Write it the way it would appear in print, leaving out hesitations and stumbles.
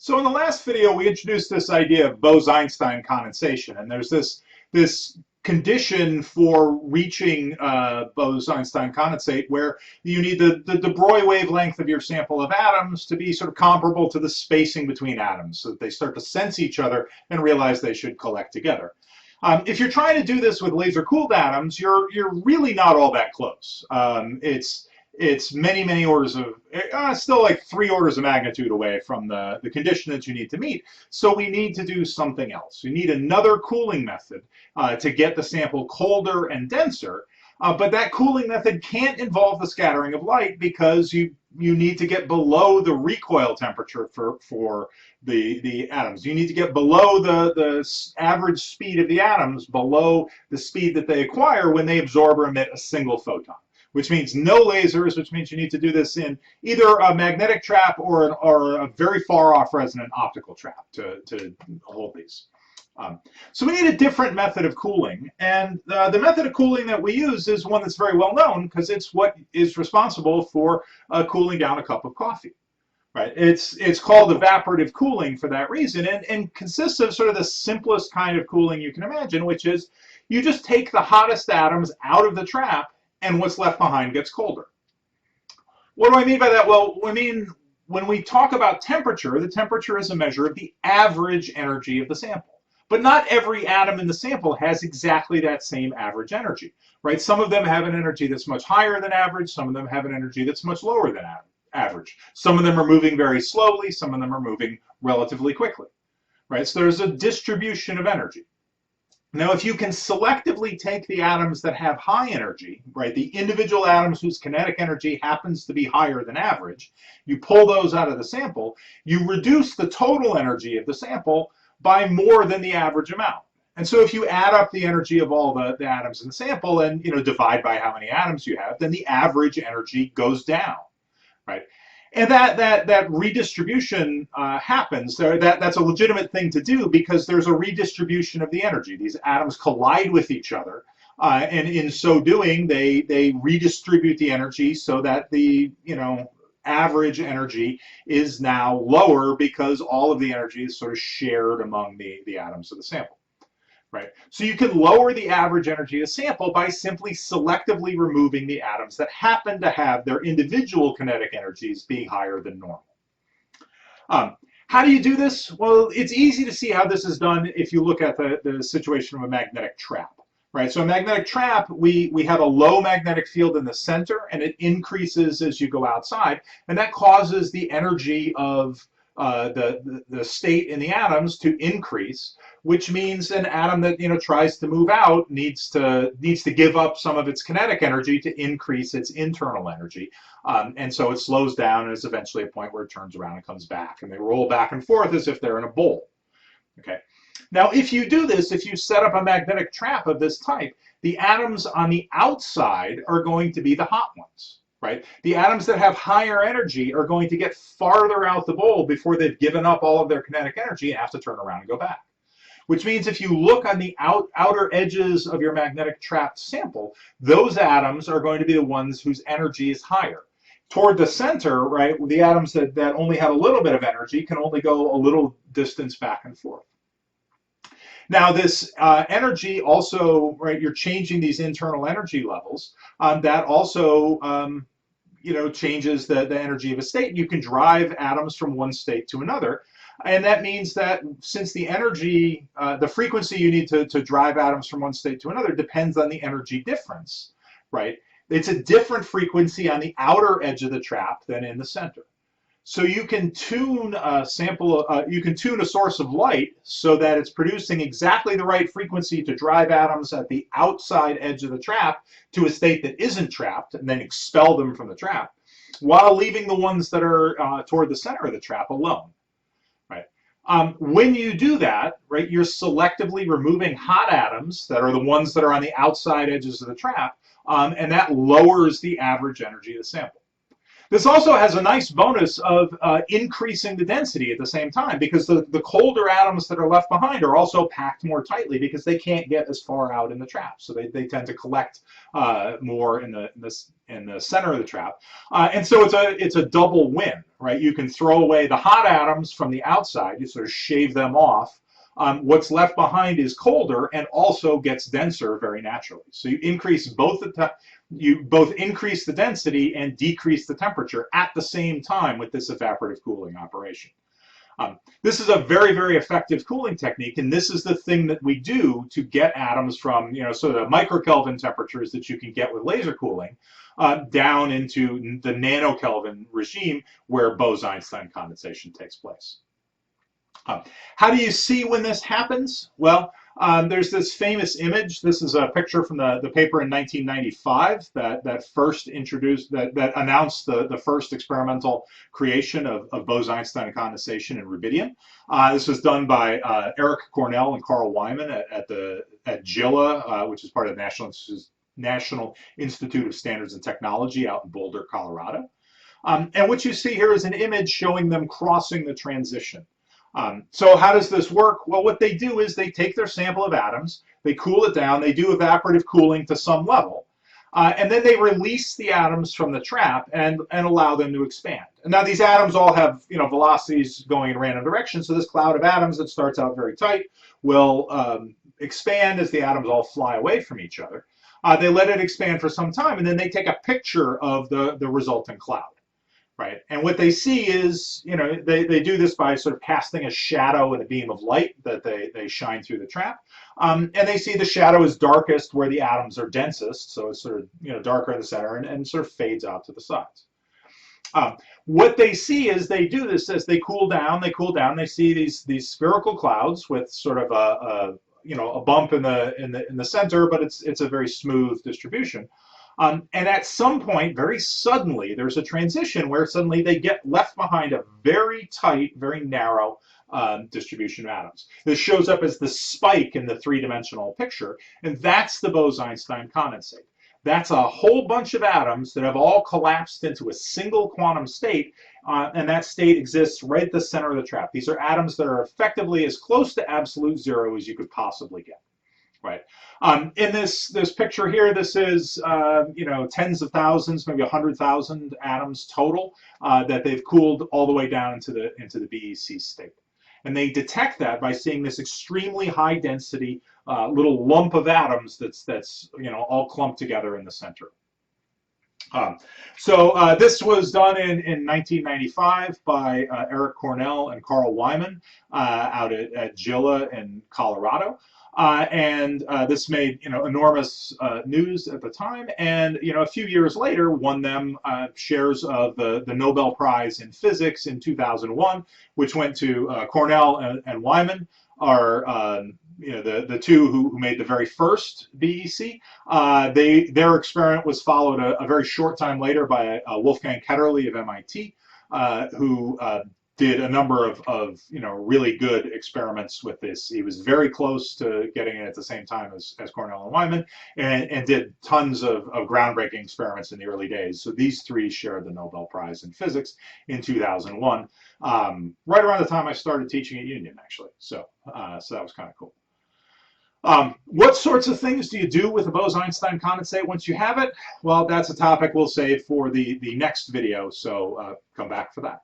So in the last video, we introduced this idea of Bose-Einstein condensation, and there's this condition for reaching Bose-Einstein condensate where you need the de Broglie wavelength of your sample of atoms to be sort of comparable to the spacing between atoms, so that they start to sense each other and realize they should collect together. If you're trying to do this with laser-cooled atoms, you're really not all that close. It's many orders of, still like 3 orders of magnitude away from the condition that you need to meet. So we need to do something else. We need another cooling method to get the sample colder and denser. But that cooling method can't involve the scattering of light because you need to get below the recoil temperature for the atoms. You need to get below the average speed of the atoms, below the speed that they acquire when they absorb or emit a single photon, which means no lasers, which means you need to do this in either a magnetic trap or a very far off resonant optical trap to hold these. So we need a different method of cooling, and the method of cooling that we use is one that's very well known because it's what is responsible for cooling down a cup of coffee. Right? It's called evaporative cooling for that reason, and consists of sort of the simplest kind of cooling you can imagine, which is you just take the hottest atoms out of the trap and what's left behind gets colder. What do I mean by that? Well, I mean, when we talk about temperature, the temperature is a measure of the average energy of the sample. But not every atom in the sample has exactly that same average energy, right? Some of them have an energy that's much higher than average. Some of them have an energy that's much lower than average. Some of them are moving very slowly. Some of them are moving relatively quickly, right? So there's a distribution of energy. Now, if you can selectively take the atoms that have high energy, right, the individual atoms whose kinetic energy happens to be higher than average, you pull those out of the sample, you reduce the total energy of the sample by more than the average amount. And so if you add up the energy of all the atoms in the sample and divide by how many atoms you have, then the average energy goes down, right? And that redistribution happens. That's a legitimate thing to do because there's a redistribution of the energy. These atoms collide with each other, and in so doing, they redistribute the energy so that the average energy is now lower because all of the energy is sort of shared among the atoms of the sample. Right? So you can lower the average energy of a sample by simply selectively removing the atoms that happen to have their individual kinetic energies being higher than normal. How do you do this? Well, it's easy to see how this is done if you look at the situation of a magnetic trap. Right? So a magnetic trap, we have a low magnetic field in the center, and it increases as you go outside, and that causes the energy of the state in the atoms to increase, which means an atom that tries to move out needs to give up some of its kinetic energy to increase its internal energy, and so it slows down and is eventually a point where it turns around and comes back, and they roll back and forth as if they're in a bowl. Okay. Now, if you do this, if you set up a magnetic trap of this type, the atoms on the outside are going to be the hot ones. Right? The atoms that have higher energy are going to get farther out the bowl before they've given up all of their kinetic energy and have to turn around and go back. Which means if you look on the outer edges of your magnetic trapped sample, those atoms are going to be the ones whose energy is higher. Toward the center, right, the atoms that only have a little bit of energy can only go a little distance back and forth. Now, this energy also, right, you're changing these internal energy levels. That also changes the energy of a state. You can drive atoms from one state to another. And that means that since the energy, the frequency you need to drive atoms from one state to another depends on the energy difference, right? It's a different frequency on the outer edge of the trap than in the center. So you can tune a sample, you can tune a source of light so that it's producing exactly the right frequency to drive atoms at the outside edge of the trap to a state that isn't trapped, and then expel them from the trap, while leaving the ones that are toward the center of the trap alone. Right? When you do that, right, you're selectively removing hot atoms that are the ones that are on the outside edges of the trap, and that lowers the average energy of the sample. This also has a nice bonus of increasing the density at the same time, because the colder atoms that are left behind are also packed more tightly because they can't get as far out in the trap. So they tend to collect more in the center of the trap. And so it's a double win, right? You can throw away the hot atoms from the outside, you sort of shave them off. What's left behind is colder and also gets denser very naturally. So you increase both increase the density and decrease the temperature at the same time with this evaporative cooling operation. This is a very, very effective cooling technique, and this is the thing that we do to get atoms from, sort of microkelvin temperatures that you can get with laser cooling down into the nanokelvin regime where Bose-Einstein condensation takes place. How do you see when this happens? Well, there's this famous image. This is a picture from the paper in 1995 that first introduced, that announced the first experimental creation of Bose-Einstein condensation in rubidium. This was done by Eric Cornell and Carl Wyman at GILA, which is part of the National Institute of Standards and Technology out in Boulder, Colorado. And what you see here is an image showing them crossing the transition. So how does this work? Well, what they do is they take their sample of atoms, they cool it down, they do evaporative cooling to some level, and then they release the atoms from the trap and allow them to expand. And now these atoms all have velocities going in random directions, so this cloud of atoms that starts out very tight will expand as the atoms all fly away from each other. They let it expand for some time, and then they take a picture of the resulting cloud. Right, and what they see is, they do this by sort of casting a shadow and a beam of light that they shine through the trap, and they see the shadow is darkest where the atoms are densest, so it's sort of darker in the center and sort of fades out to the sides. What they see is they do this as they cool down, they see these spherical clouds with sort of a bump in the center, but it's a very smooth distribution. And at some point, very suddenly, there's a transition where suddenly they get left behind a very tight, very narrow distribution of atoms. This shows up as the spike in the three-dimensional picture, and that's the Bose-Einstein condensate. That's a whole bunch of atoms that have all collapsed into a single quantum state, and that state exists right at the center of the trap. These are atoms that are effectively as close to absolute zero as you could possibly get. Right. In this picture here, this is tens of thousands, maybe 100,000 atoms total that they've cooled all the way down into the BEC state, and they detect that by seeing this extremely high density little lump of atoms that's all clumped together in the center. So this was done in 1995 by Eric Cornell and Carl Wyman out at GILA in Colorado. And this made enormous news at the time, and a few years later won them shares of the Nobel Prize in Physics in 2001, which went to Cornell and Wyman, are the two who made the very first BEC. Their experiment was followed a very short time later by Wolfgang Ketterle of MIT, who did a number of really good experiments with this. He was very close to getting it at the same time as Cornell and Wyman, and did tons of groundbreaking experiments in the early days. So these three shared the Nobel Prize in Physics in 2001, right around the time I started teaching at Union, actually. So that was kind of cool. What sorts of things do you do with the Bose-Einstein condensate once you have it? Well, that's a topic we'll save for the next video, so come back for that.